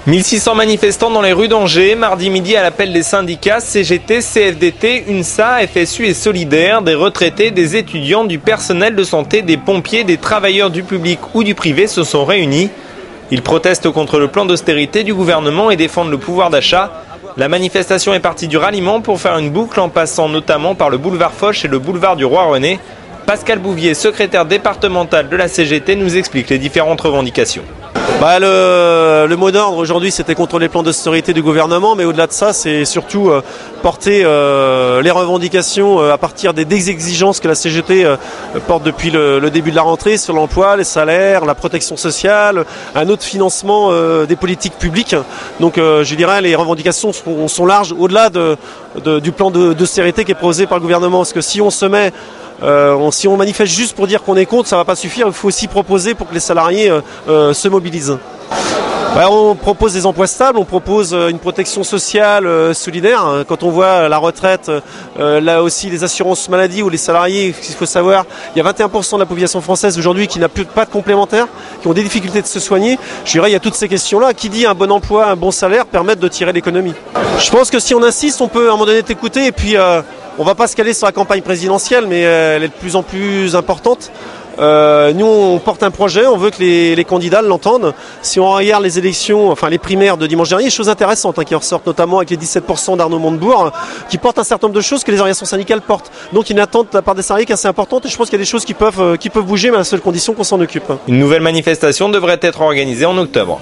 1600 manifestants dans les rues d'Angers, mardi midi à l'appel des syndicats CGT, CFDT, UNSA, FSU et Solidaires, des retraités, des étudiants, du personnel de santé, des pompiers, des travailleurs du public ou du privé se sont réunis. Ils protestent contre le plan d'austérité du gouvernement et défendent le pouvoir d'achat. La manifestation est partie du ralliement pour faire une boucle en passant notamment par le boulevard Foch et le boulevard du Roi-René. Pascal Bouvier, secrétaire départemental de la CGT, nous explique les différentes revendications. Le mot d'ordre aujourd'hui, c'était contre les plans d'austérité du gouvernement, mais au-delà de ça, c'est surtout porter les revendications à partir des exigences que la CGT porte depuis le début de la rentrée sur l'emploi, les salaires, la protection sociale, un autre financement des politiques publiques. Donc je dirais les revendications sont larges au-delà du plan d'austérité qui est proposé par le gouvernement. Parce que si on se met si on manifeste juste pour dire qu'on est contre, ça ne va pas suffire. Il faut aussi proposer pour que les salariés se mobilisent. On propose des emplois stables, on propose une protection sociale solidaire. Quand on voit la retraite, là aussi les assurances maladie ou les salariés, il faut savoir, il y a 21% de la population française aujourd'hui qui n'a pas de complémentaire, qui ont des difficultés de se soigner. Je dirais, il y a toutes ces questions-là. Qui dit un bon emploi, un bon salaire permettent de tirer l'économie. Je pense que si on insiste, on peut à un moment donné t'écouter et puis on ne va pas se caler sur la campagne présidentielle, mais elle est de plus en plus importante. Nous, on porte un projet, on veut que les candidats l'entendent. Si on regarde les élections, enfin les primaires de dimanche dernier, des choses intéressantes qui ressortent, notamment avec les 17% d'Arnaud Montebourg, qui portent un certain nombre de choses que les organisations syndicales portent. Donc une attente de la part des salariés qui est assez importante et je pense qu'il y a des choses qui peuvent bouger, mais à la seule condition qu'on s'en occupe. Une nouvelle manifestation devrait être organisée en octobre.